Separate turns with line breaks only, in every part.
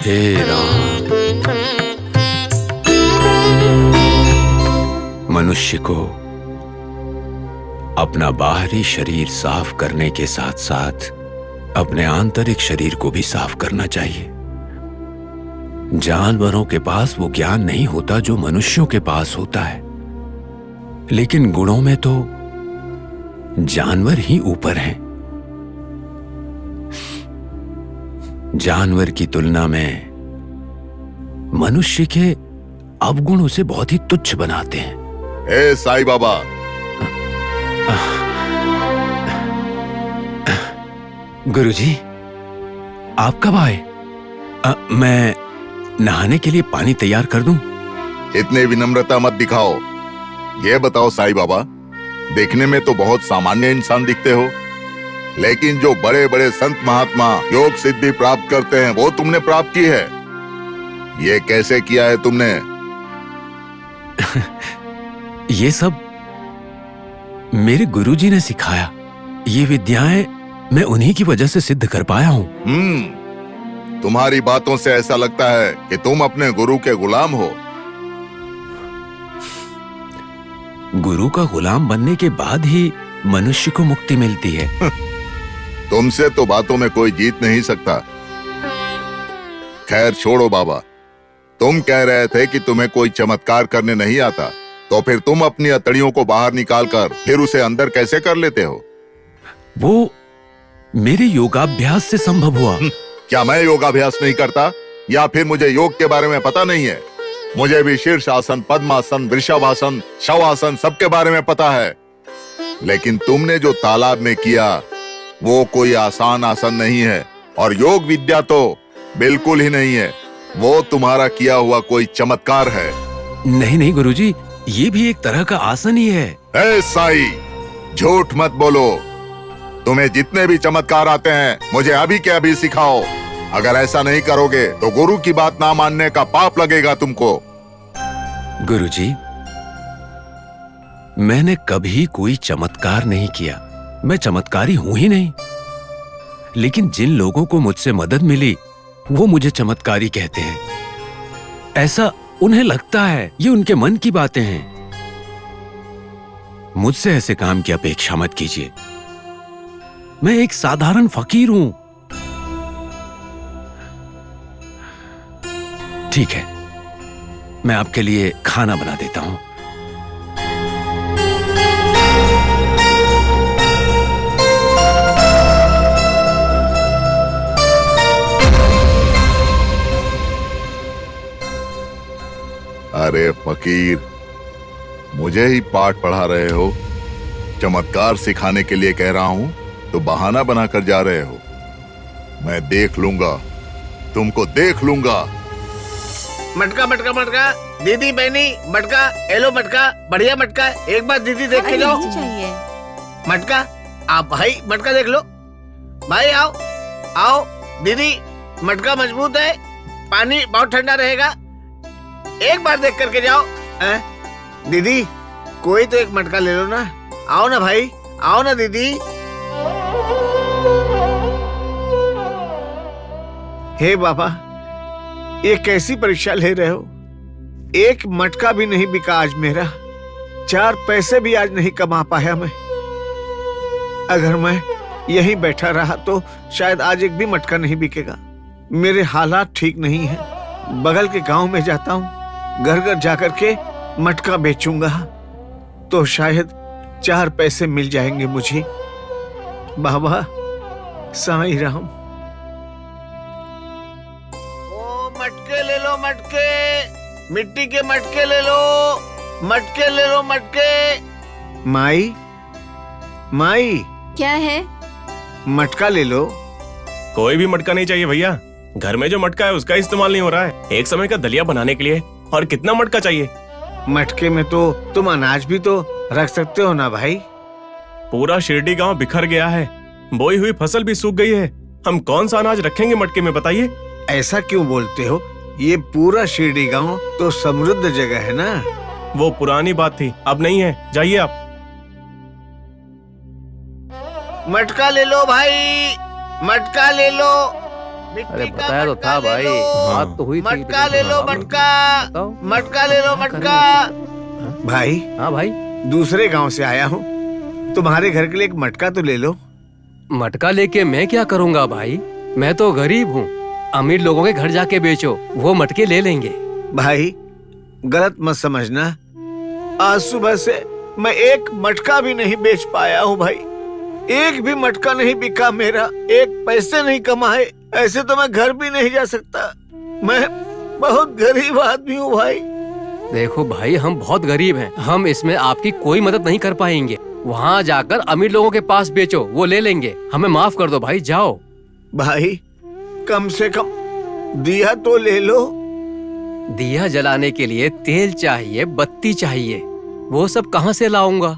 हे राम, मनुष्य को अपना बाहरी शरीर साफ करने के साथ साथ अपने आंतरिक शरीर को भी साफ करना चाहिए। जानवरों के पास वो ज्ञान नहीं होता जो मनुष्यों के पास होता है, लेकिन गुणों में तो जानवर ही ऊपर हैं। जानवर की तुलना में मनुष्य के अवगुण उसे बहुत ही तुच्छ बनाते हैं।
हे साईं बाबा,
गुरुजी, आप कब आए? मैं नहाने के लिए पानी तैयार कर दूं?
इतने विनम्रता मत दिखाओ। ये बताओ साईं बाबा, देखने में तो बहुत सामान्य इंसान दिखते हो, लेकिन जो बड़े बड़े संत महात्मा योग सिद्धि प्राप्त करते हैं वो तुमने प्राप्त की है। ये कैसे किया है तुमने?
ये सब मेरे गुरुजी ने सिखाया। ये विद्याएं मैं उन्हीं की वजह से सिद्ध कर पाया हूं।
तुम्हारी बातों से ऐसा लगता है कि तुम अपने गुरु के गुलाम हो।
गुरु का गुलाम बनने के बाद ही मनुष्य को मुक्ति मिलती है।
तुमसे तो बातों में कोई जीत नहीं सकता। खैर छोड़ो बाबा, तुम कह रहे थे कि तुम्हें कोई चमत्कार करने नहीं आता, तो फिर तुम अपनी अतड़ियों को बाहर निकालकर फिर उसे अंदर कैसे कर लेते हो?
वो मेरे योगाभ्यास से संभव हुआ।
क्या मैं योगाभ्यास नहीं करता, या फिर मुझे योग के बारे में पता नहीं है? मुझे भी शीर्षासन, पद्मासन, वृषभासन, शवासन सबके बारे में पता है। लेकिन तुमने जो तालाब में किया वो कोई आसान आसन नहीं है, और योग विद्या तो बिल्कुल ही नहीं है। वो तुम्हारा किया हुआ कोई चमत्कार है।
नहीं नहीं गुरुजी, ये भी एक तरह का आसन ही है।
ए साई, झूठ मत बोलो। तुम्हें जितने भी चमत्कार आते हैं मुझे अभी के अभी सिखाओ। अगर ऐसा नहीं करोगे तो गुरु की बात ना मानने का पाप लगेगा तुमको।
गुरुजी, मैंने कभी कोई चमत्कार नहीं किया। मैं चमत्कारी हूं ही नहीं। लेकिन जिन लोगों को मुझसे मदद मिली वो मुझे चमत्कारी कहते हैं। ऐसा उन्हें लगता है, ये उनके मन की बातें हैं। मुझसे ऐसे काम की अपेक्षा मत कीजिए। मैं एक साधारण फकीर हूं। ठीक है, मैं आपके लिए खाना बना देता हूं।
अरे फकीर, मुझे ही पाठ पढ़ा रहे हो। चमत्कार सिखाने के लिए कह रहा हूं तो बहाना बनाकर जा रहे हो। मैं देख लूंगा, तुमको देख लूंगा।
मटका मटका मटका, दीदी बहनी मटका, एलो मटका, बढ़िया मटका। एक बार दीदी देख के जाओ। मटका, आप भाई मटका देख लो। भाई आओ आओ। दीदी, मटका मजबूत है, पानी बहुत ठंडा रहेगा। एक बार देख करके जाओ। दीदी, कोई तो एक मटका ले लो ना। आओ ना भाई, आओ ना दीदी। हे बाबा, ये कैसी परीक्षा ले रहे हो? एक मटका भी नहीं बिका आज मेरा। 4 पैसे भी आज नहीं कमा पाया मैं। अगर मैं यहीं बैठा रहा तो शायद आज एक भी मटका नहीं बिकेगा। मेरे हालात ठीक नहीं हैं। बगल के गांव में जाता हूँ, घर घर जाकर के मटका बेचूंगा तो शायद 4 पैसे मिल जाएंगे मुझे। बाबा साईं राम। ओ मटके ले लो, मटके, मिट्टी के मटके ले लो, मटके ले लो, मटके। माई, माई।
क्या है?
मटका ले लो।
कोई भी मटका नहीं चाहिए भैया। घर में जो मटका है उसका इस्तेमाल नहीं हो रहा है। एक समय का दलिया बनाने के लिए। और कितना मटका चाहिए?
मटके में तो तुम अनाज भी तो रख सकते हो ना भाई।
पूरा शिरडी गांव बिखर गया है। बोई हुई फसल भी सूख गई है। हम कौन सा अनाज रखेंगे मटके में, बताइए।
ऐसा क्यों बोलते हो? ये पूरा शिरडी गांव तो समृद्ध जगह है ना।
वो पुरानी बात थी, अब नहीं है। जाइए आप।
मटका ले लो भाई, मटका ले लो।
अरे बताया तो था भाई, बात तो हुई थी।
मटका ले लो, मटका
बताओ।
मटका ले लो, मटका। भाई
हाँ भाई,
दूसरे गांव से आया हूँ, तुम्हारे घर के लिए एक मटका तो ले लो।
मटका लेके मैं क्या करूँगा भाई, मैं तो गरीब हूँ। अमीर लोगों के घर जाके बेचो, वो मटके ले लेंगे।
भाई गलत मत समझना, आज सुबह से मैं एक मटका भी नहीं बेच पाया हूँ भाई। एक भी मटका नहीं बिका मेरा, एक पैसे नहीं कमाए। ऐसे तो मैं घर भी नहीं जा सकता, मैं बहुत गरीब आदमी हूँ भाई।
देखो भाई, हम बहुत गरीब हैं, हम इसमें आपकी कोई मदद नहीं कर पाएंगे। वहाँ जाकर अमीर लोगों के पास बेचो, वो ले लेंगे। हमें माफ कर दो भाई, जाओ।
भाई कम से कम दिया तो ले लो।
दिया जलाने के लिए तेल चाहिए, बत्ती चाहिए, वो सब कहाँ से लाऊंगा?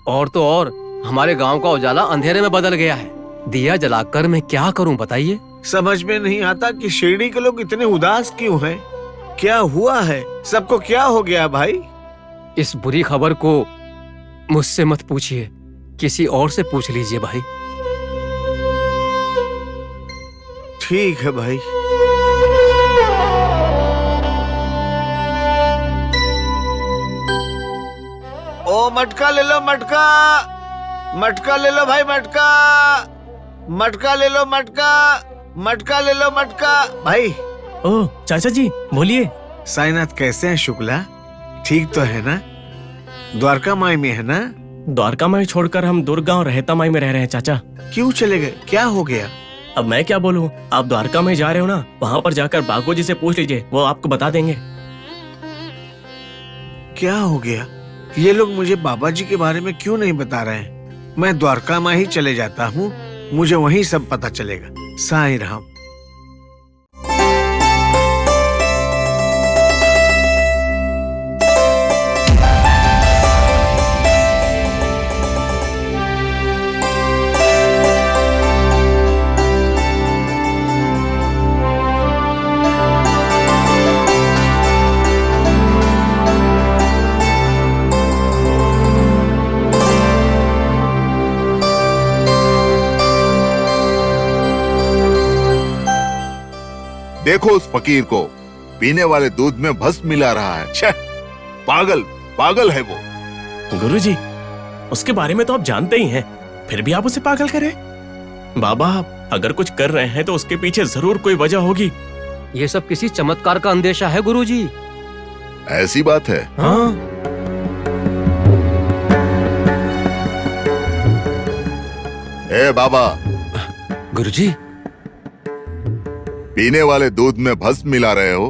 और तो और हमारे गांव का उजाला अंधेरे में बदल गया है, दिया जलाकर मैं क्या करूं बताइए?
समझ में नहीं आता कि शिरडी के लोग इतने उदास क्यों हैं? क्या हुआ है? सबको क्या हो गया भाई?
इस बुरी खबर को मुझसे मत पूछिए, किसी और से पूछ लीजिए भाई।
ठीक है भाई। ओ मटका ले लो, मटका मटका ले लो भाई, मटका मटका ले लो, मटका मटका ले लो, मटका। भाई
ओह चाचा जी बोलिए।
साईनाथ कैसे हैं शुक्ला? ठीक तो है ना? द्वारका माई में है ना?
द्वारका माई छोड़कर हम दुर्गा और रहता माई में रह रहे हैं चाचा।
क्यों चले गए? क्या हो गया?
अब मैं क्या बोलूं, आप द्वारका में जा रहे हो ना, वहाँ पर जाकर बागो जी से पूछ लीजिए, वो आपको बता देंगे।
क्या हो गया? ये लोग मुझे बाबा जी के बारे में क्यों नहीं बता रहे हैं? मैं द्वारका माई ही चले जाता हूँ, मुझे वहीं सब पता चलेगा। साईं राम।
देखो उस फकीर को, पीने वाले दूध में भस्म मिला रहा है। छह, पागल पागल है वो।
गुरुजी, उसके बारे में तो आप जानते ही हैं, फिर भी आप उसे पागल करें? बाबा अगर कुछ कर रहे हैं तो उसके पीछे जरूर कोई वजह होगी।
ये सब किसी चमत्कार का अंदेशा है गुरुजी।
ऐसी बात है?
हाँ।
ए बाबा,
गुरुजी,
पीने वाले दूध में भस्म मिला रहे हो,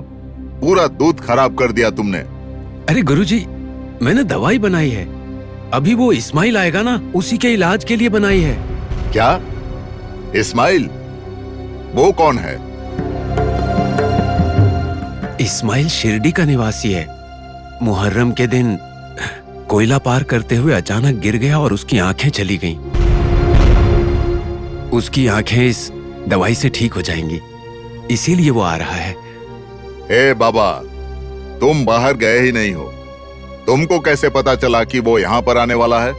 पूरा दूध खराब कर दिया तुमने।
अरे गुरुजी, मैंने दवाई बनाई है, अभी वो इस्माइल आएगा ना, उसी के इलाज के लिए बनाई है।
क्या? इस्माइल? वो कौन है?
इस्माइल शिरडी का निवासी है। मुहर्रम के दिन कोयला पार करते हुए अचानक गिर गया और उसकी आंखें चली गईं। उसकी आंखें इस दवाई से ठीक हो जाएंगी, इसीलिए वो आ रहा है।
ए बाबा, तुम बाहर गए ही नहीं हो, तुमको कैसे पता चला कि वो यहाँ पर आने वाला है?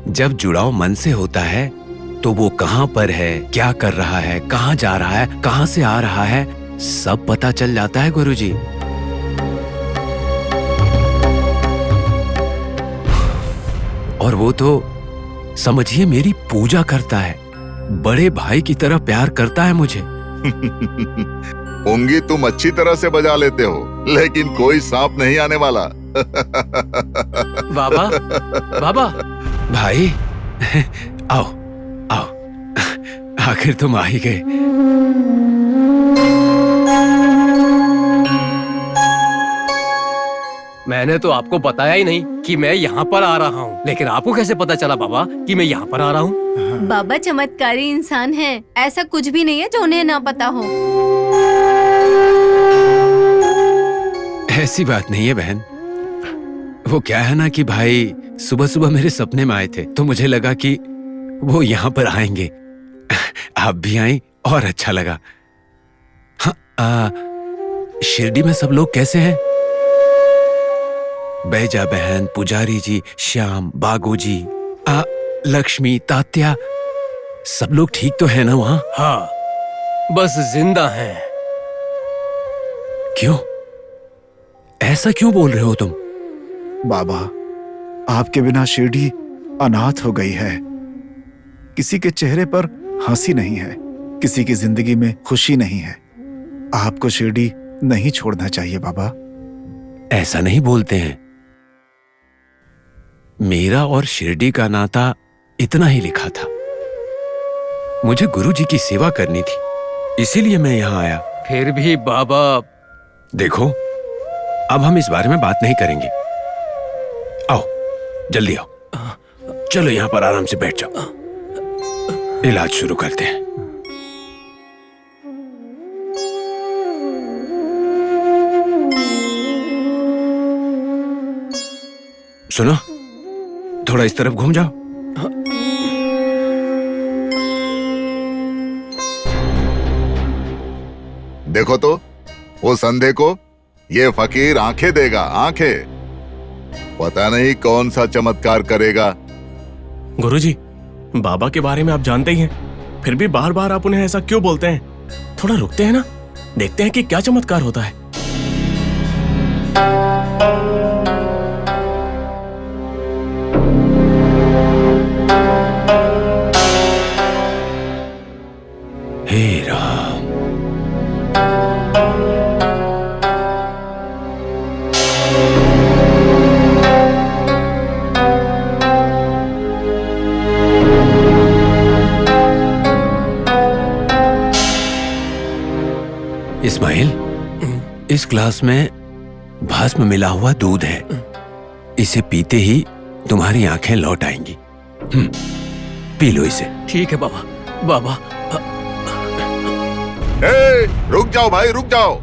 जब जुड़ाव मन से होता है तो वो कहाँ पर है, क्या कर रहा है, कहाँ जा रहा है, कहाँ से आ रहा है, सब पता चल जाता है गुरुजी। और वो तो समझिए मेरी पूजा करता है, बड़े भाई की तरह प्यार करता है मुझे।
पुंगी तुम अच्छी तरह से बजा लेते हो, लेकिन कोई सांप नहीं आने वाला।
बाबा, बाबा,
भाई आओ आओ, आखिर तुम आ ही गए।
मैंने तो आपको बताया ही नहीं कि मैं यहाँ पर आ रहा हूँ, लेकिन आपको कैसे पता चला बाबा कि मैं यहाँ पर आ रहा हूँ?
बाबा चमत्कारी इंसान है, ऐसा कुछ भी नहीं है जो उन्हें ना पता हो।
ऐसी बात नहीं है बहन, वो क्या है ना कि भाई सुबह सुबह मेरे सपने में आए थे, तो मुझे लगा कि वो यहाँ पर आएंगे। आप भी आई और अच्छा लगा। हाँ, शिरडी में सब लोग कैसे हैं? बैजा बहन, पुजारी जी, श्याम, बागो जी, लक्ष्मी, तात्या, सब लोग ठीक तो है ना वहां?
हाँ, बस जिंदा हैं।
क्यों? ऐसा क्यों बोल रहे हो तुम?
बाबा, आपके बिना शिरडी अनाथ हो गई है। किसी के चेहरे पर हंसी नहीं है, किसी की जिंदगी में खुशी नहीं है। आपको शिरडी नहीं छोड़ना चाहिए बाबा।
ऐसा नहीं बोलते हैं। मेरा और शिरडी का नाता इतना ही लिखा था। मुझे गुरुजी की सेवा करनी थी, इसीलिए मैं यहां आया।
फिर भी बाबा।
देखो, अब हम इस बारे में बात नहीं करेंगे। आओ, जल्दी आओ। चलो यहां पर आराम से बैठ जाओ। इलाज शुरू करते हैं। सुनो, थोड़ा इस तरफ घूम जाओ।
देखो तो वो संधे को, ये फकीर आंखें देगा, आंखें। पता नहीं कौन सा चमत्कार करेगा।
गुरुजी, बाबा के बारे में आप जानते ही हैं, फिर भी बार बार आप उन्हें ऐसा क्यों बोलते हैं? थोड़ा रुकते हैं ना, देखते हैं कि क्या चमत्कार होता है।
हे राम। इस्माइल, इस ग्लास में भस्म मिला हुआ दूध है। इसे पीते ही तुम्हारी आंखें लौट आएंगी। पी लो इसे।
ठीक है बाबा। बाबा,
रुक जाओ भाई, रुक जाओ।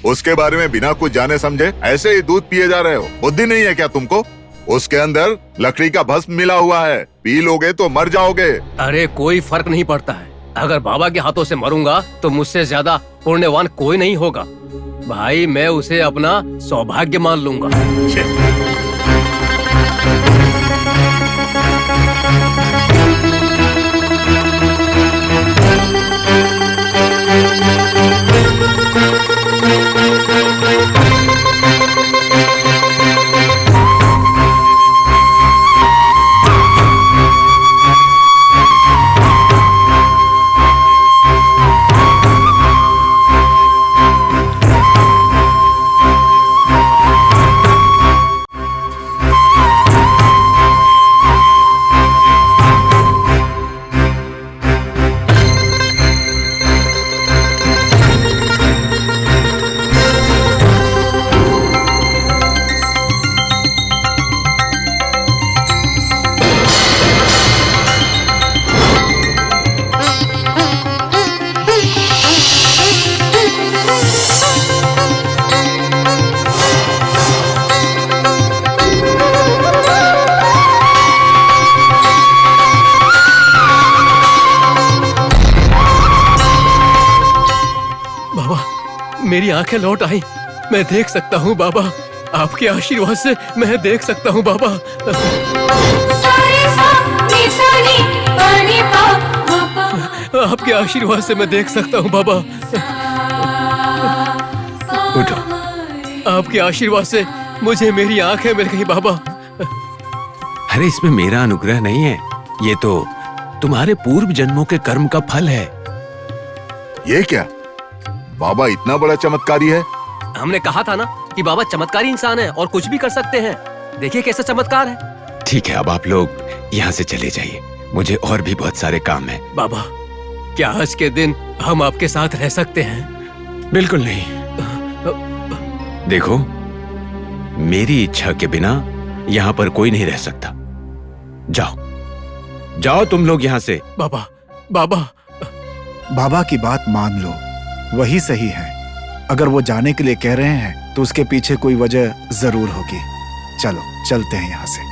उसके बारे में बिना कुछ जाने समझे ऐसे ही दूध पिए जा रहे हो? बुद्धि नहीं है क्या तुमको? उसके अंदर लकड़ी का भस्म मिला हुआ है, पी लोगे तो मर जाओगे।
अरे कोई फर्क नहीं पड़ता है। अगर बाबा के हाथों से मरूंगा तो मुझसे ज्यादा पुण्यवान कोई नहीं होगा। भाई, मैं उसे अपना सौभाग्य मान लूंगा। मेरी आंखें लौट आई। मैं देख सकता हूँ बाबा, आपके आशीर्वाद से मैं देख सकता हूँ बाबा। आपके आशीर्वाद से मैं देख सकता हूँ बाबा।
उठो।
आपके आशीर्वाद से मुझे मेरी आंखें मिल गई बाबा।
अरे इसमें मेरा अनुग्रह नहीं है, ये तो तुम्हारे पूर्व जन्मों के कर्म का फल है।
ये क्या? बाबा इतना बड़ा चमत्कारी है?
हमने कहा था ना कि बाबा चमत्कारी इंसान है और कुछ भी कर सकते हैं। देखिए कैसा चमत्कार है।
ठीक है, अब आप लोग यहाँ से चले जाइए, मुझे और भी बहुत सारे काम हैं।
बाबा, क्या आज के दिन हम आपके साथ रह सकते हैं?
बिल्कुल नहीं। देखो, मेरी इच्छा के बिना यहाँ पर कोई नहीं रह सकता। जाओ जाओ तुम लोग यहाँ से।
बाबा, बाबा,
बाबा की बात मान लो, वही सही है। अगर वो जाने के लिए कह रहे हैं तो उसके पीछे कोई वजह जरूर होगी। चलो चलते हैं यहाँ से।